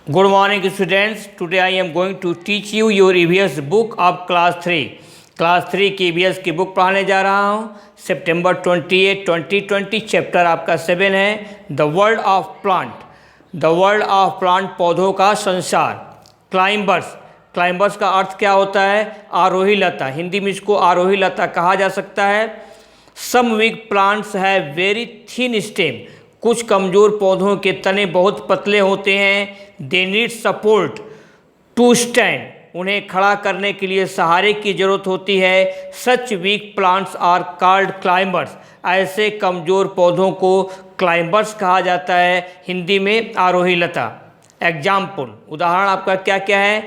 Good morning students. Today I am going to teach you your EVS book of class 3. Class 3 की EVS की book पढ़ाने जा रहा हूँ। सितंबर 28, 2020 चैप्टर आपका 7 है the world of plant. The world of plant पौधों का संसार। क्लाइंबर्स, क्लाइंबर्स का अर्थ क्या होता है? आरोही लता। हिंदी में इसको आरोही लता कहा जा सकता है। Some weak plants have very thin stem. कुछ कमज़ोर पौधों के तने बहुत पतले होते हैं। They need support to stand. उन्हें खड़ा करने के लिए सहारे की ज़रूरत होती है। Such weak plants are called climbers. ऐसे कमज़ोर पौधों को क्लाइंबर्स कहा जाता है, हिंदी में आरोही लता। एग्जाम्पल, उदाहरण आपका क्या क्या है?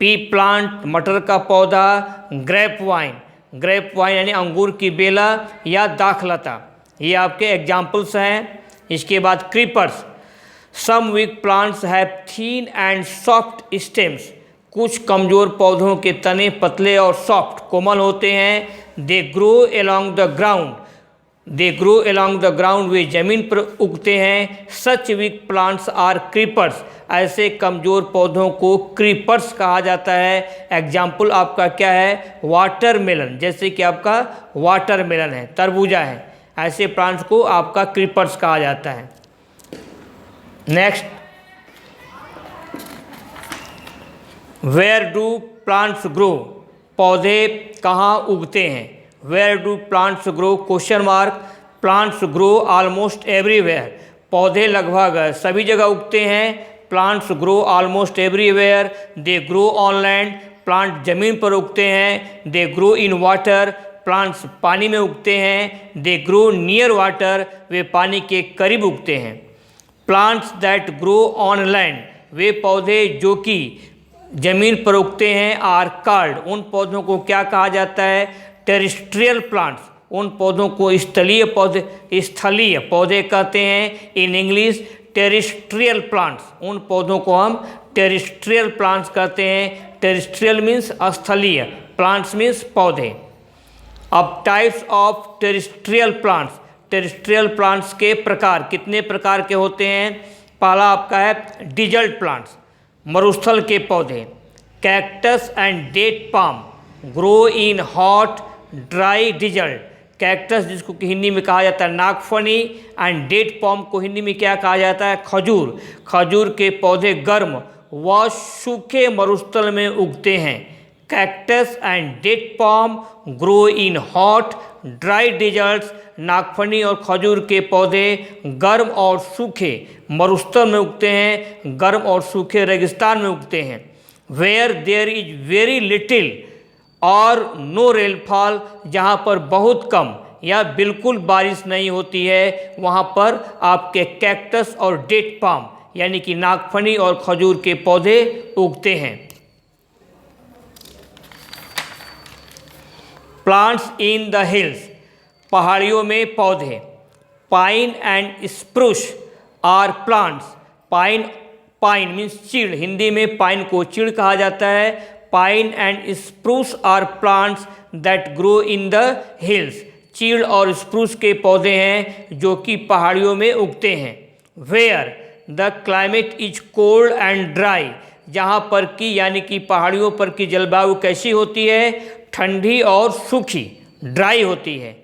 पी प्लांट, मटर का पौधा। ग्रेप वाइन, ग्रेप वाइन यानी अंगूर की बेला या दाखलता। ये आपके एग्जाम्पल्स हैं। इसके बाद creepers, some weak plants have thin and soft stems. कुछ कमज़ोर पौधों के तने पतले और सॉफ्ट कोमल होते हैं। They grow along the ground. They grow along the ground, वे ज़मीन पर उगते हैं। Such weak plants are creepers. ऐसे कमज़ोर पौधों को क्रीपर्स कहा जाता है। एग्जाम्पल आपका क्या है? वाटरमेलन, जैसे कि आपका वाटरमेलन है, तरबूजा है। ऐसे प्लांट्स को आपका क्रीपर्स कहा जाता है। Next, where do plants grow? पौधे कहाँ उगते हैं? Where do plants grow? Question mark. Plants grow almost everywhere. पौधे लगभग सभी जगह उगते हैं। Plants grow almost everywhere. They grow on land. Plant जमीन पर उगते हैं। They grow in water. Plants पानी में उगते हैं। They grow near water. वे पानी के करीब उगते हैं। Plants that grow on land, वे पौधे जो कि ज़मीन पर उगते हैं। आर कॉल्ड, उन पौधों को क्या कहा जाता है? Terrestrial plants. उन पौधों को स्थलीय पौधे कहते हैं। In English terrestrial plants. उन पौधों को हम टेरेस्ट्रियल प्लांट्स कहते हैं। टेरेस्ट्रियल मीन्स स्थलीय, प्लांट्स मीन्स पौधे। अब types of terrestrial plants. Terrestrial plants के प्रकार कितने प्रकार के होते हैं? पहला आपका है डिजल्ट प्लांट्स, मरुस्थल के पौधे। Cactus and date palm grow in hot dry desert. Cactus, जिसको कि हिंदी में कहा जाता है नागफनी, एंड डेट पाम को हिंदी में क्या कहा जाता है? खजूर। खजूर के पौधे गर्म व सूखे मरुस्थल में उगते हैं। Cactus and date palm grow in hot dry deserts. नागफनी और खजूर के पौधे गर्म और सूखे मरुस्थल में उगते हैं। गर्म और सूखे रेगिस्तान में उगते हैं। Where there is very little or no rainfall, जहाँ पर बहुत कम या बिल्कुल बारिश नहीं होती है, वहाँ पर आपके कैक्टस और डेट पाम यानी कि नागफनी और खजूर के पौधे उगते हैं। प्लांट्स इन द हिल्स, पहाड़ियों में पौधे। Pine and spruce are plants. Pine means चीड़, हिंदी में पाइन को चीड़ कहा जाता है। Pine and spruce are plants that grow in the hills. चीड़ और स्प्रूस के पौधे हैं जो कि पहाड़ियों में उगते हैं। Where the climate is cold and dry, जहाँ पर कि यानी कि पहाड़ियों पर की जलवायु कैसी होती है? ठंडी और सूखी, ड्राई होती है।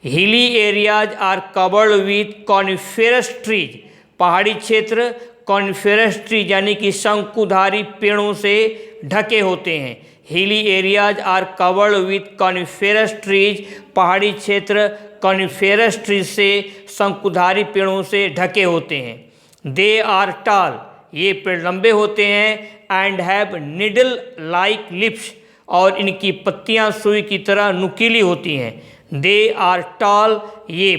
Hilly areas are covered with coniferous trees. पहाड़ी क्षेत्र कॉनिफेरस ट्रीज यानी कि शंकुधारी पेड़ों से ढके होते हैं। Hilly areas are covered with coniferous trees. पहाड़ी क्षेत्र कॉनिफेरस ट्रीज से शंकुधारी पेड़ों से ढके होते हैं। दे आर टाल, ये पेड़ लंबे होते हैं। And have needle like lips, और इनकी पत्तियां सुई की तरह नुकीली होती हैं। दे आर टाल, ये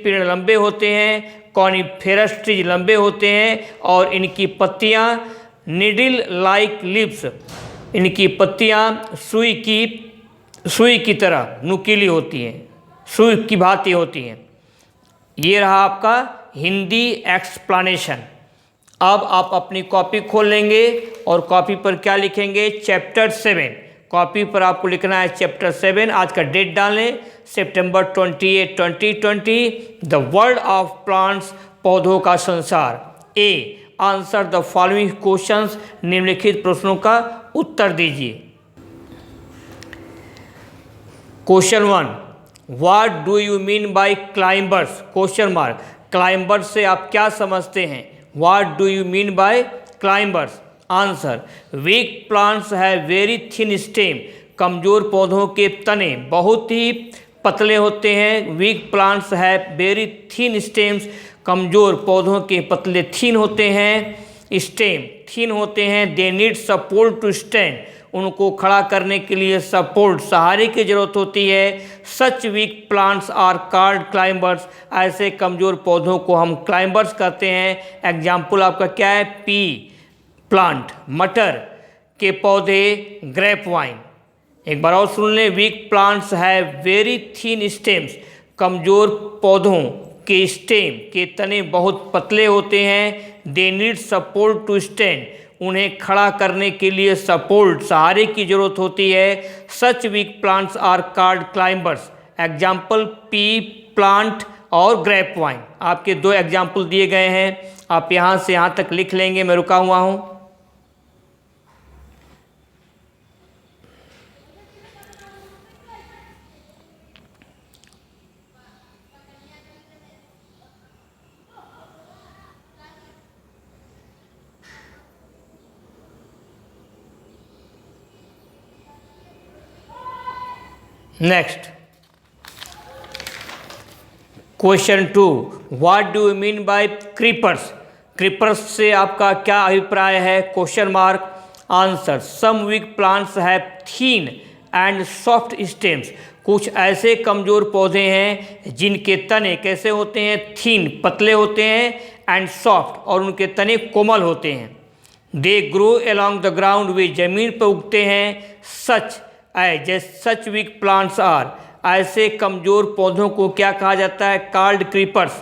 पेड़ लंबे होते हैं। कॉनिफेरस ट्रीज लंबे होते हैं और इनकी पत्तियां निडल लाइक लिप्स, इनकी पत्तियां सुई की तरह नुकीली होती हैं, सुई की भांति होती हैं। ये रहा आपका हिंदी एक्सप्लेनेशन। अब आप अपनी कॉपी खोल लेंगे और कॉपी पर क्या लिखेंगे? चैप्टर 7। कॉपी पर आपको लिखना है चैप्टर 7। आज का डेट डालें सितंबर 28, 2020। द वर्ल्ड ऑफ प्लांट्स, पौधों का संसार। A answer the following questions, निम्नलिखित प्रश्नों का उत्तर दीजिए। Question 1, what do you mean by climbers? Question mark. Climbers से आप क्या समझते हैं? What do you mean by climbers? Answer, weak plants have very thin stem. कमजोर पौधों के तने बहुत ही पतले होते हैं। Weak plants have very thin stems. कमजोर पौधों के पतले थिन होते हैं, स्टेम थिन होते हैं। They need support to stand. उनको खड़ा करने के लिए सपोर्ट, सहारे की जरूरत होती है। Such weak plants are called climbers. ऐसे कमजोर पौधों को हम क्लाइंबर्स कहते हैं। एग्जाम्पल आपका क्या है? पी प्लांट, मटर के पौधे, ग्रेप वाइन। एक बार और सुन लें, weak plants have very thin stems. कमजोर पौधों के स्टेम के तने बहुत पतले होते हैं। They need support to stand. उन्हें खड़ा करने के लिए सपोर्ट, सहारे की जरूरत होती है। Such weak plants are called climbers. Example pea plant और ग्रेप वाइन। आपके 2 एग्जाम्पल दिए गए हैं, आप यहाँ से यहाँ तक लिख लेंगे, मैं रुका हुआ हूँ। Next, question 2, what do you mean by creepers? Creepers से आपका क्या अभिप्राय है? Question mark. Answer, some weak plants have thin and soft stems. कुछ ऐसे कमजोर पौधे हैं जिनके तने कैसे होते हैं? थीन, पतले होते हैं, एंड सॉफ्ट, और उनके तने कोमल होते हैं। They grow along the ground, वे जमीन पर उगते हैं। सच वीक प्लांट्स आर, ऐसे कमजोर पौधों को क्या कहा जाता है? Called creepers.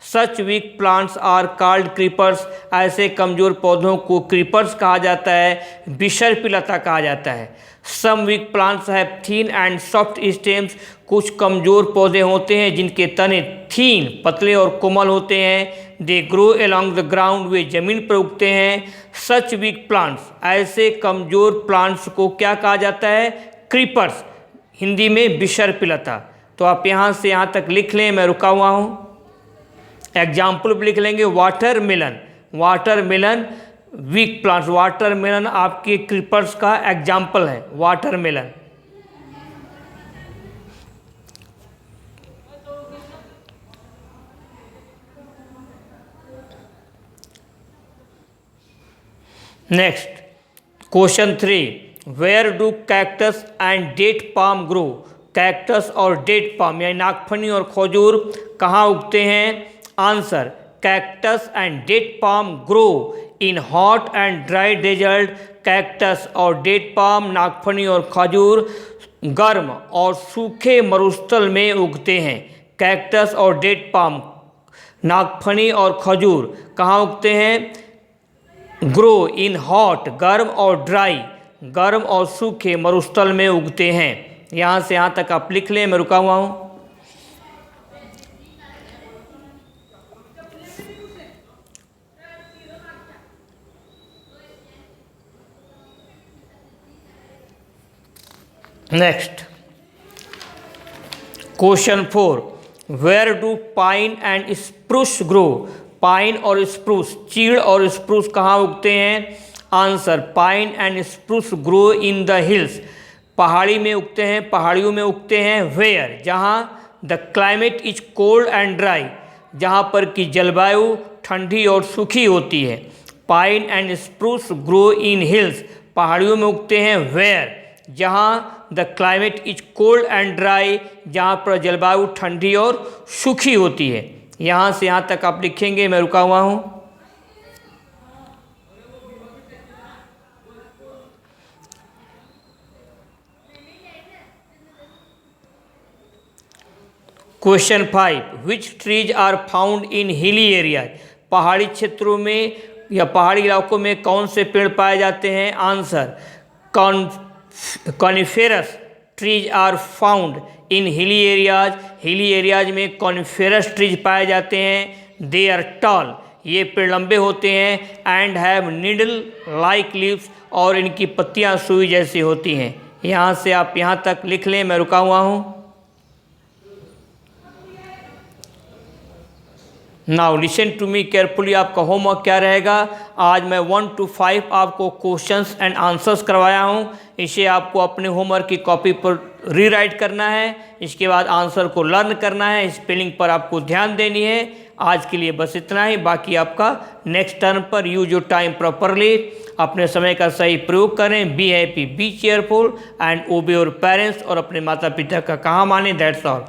Such weak plants are called creepers. ऐसे कमजोर पौधों को क्रीपर्स कहा जाता है, विसर्पिलता कहा जाता है। Some weak plants have thin and soft stems. कुछ कमजोर पौधे होते हैं जिनके तने थीन, पतले और कोमल होते हैं। They grow along the ground, वे जमीन पर उगते हैं। सच वीक प्लांट्स, ऐसे कमजोर प्लांट्स को क्या कहा जाता है? क्रीपर्स, हिंदी में विसर्पिलता। तो आप यहाँ से यहाँ तक लिख लें, मैं रुका हुआ हूँ। एग्जाम्पल भी लिख लेंगे, watermelon. Watermelon weak plants, watermelon आपके क्रीपर्स का एग्जाम्पल है, watermelon. Next, question 3, where do cactus and date palm grow? Cactus और डेट पाम यानी नागफनी और खजूर कहाँ उगते हैं? Answer, cactus and date palm grow in hot and dry desert. Cactus और डेट पाम, नागफनी और खजूर गर्म और सूखे मरुस्थल में उगते हैं। कैक्टस और डेट पाम, नागफनी और खजूर कहाँ उगते हैं? ग्रो इन हॉट, गर्म और ड्राई, गर्म और सूखे मरुस्थल में उगते हैं। यहाँ से यहाँ तक आप लिख लें, मैं रुका हुआ हूँ। Next, question 4, where do pine and spruce grow? Pine और स्प्रूस, चीड़ और स्प्रूस कहाँ उगते हैं? Answer, pine and spruce grow in the hills. पहाड़ी में उगते हैं, पहाड़ियों में उगते हैं। वेयर, जहाँ the climate is cold and dry, जहाँ पर की जलवायु ठंडी और सूखी होती है। Pine and spruce grow in hills, पहाड़ियों में उगते हैं। वेयर, जहाँ the climate is cold and dry, जहाँ पर जलवायु ठंडी और सूखी होती है। यहाँ से यहाँ तक आप लिखेंगे, मैं रुका हुआ हूँ। Question 5, which trees are found in hilly area? पहाड़ी क्षेत्रों में या पहाड़ी इलाकों में कौन से पेड़ पाए जाते हैं? Answer, coniferous trees are found in hilly areas. Hilly areas में कॉनिफेरस ट्रीज पाए जाते हैं। दे आर टॉल, ये पेड़ लंबे होते हैं and have needle like leaves, और इनकी पत्तियां सुई जैसी होती हैं। यहाँ से आप यहाँ तक लिख लें, मैं रुका हुआ हूँ। Now listen to me carefully. आपका होमवर्क क्या रहेगा? आज मैं 1 to 5 आपको क्वेश्चंस एंड आंसर्स करवाया हूँ। इसे आपको अपने होमवर्क की कॉपी पर रीराइट करना है। इसके बाद आंसर को लर्न करना है, स्पेलिंग पर आपको ध्यान देनी है। आज के लिए बस इतना ही। बाकी आपका नेक्स्ट टर्म पर यूज योर टाइम प्रॉपरली। अपने समय का सही प्रयोग करें। Be happy, B cheerful and ओबे योर पेरेंट्स। और अपने माता पिता का कहा माने। That's all.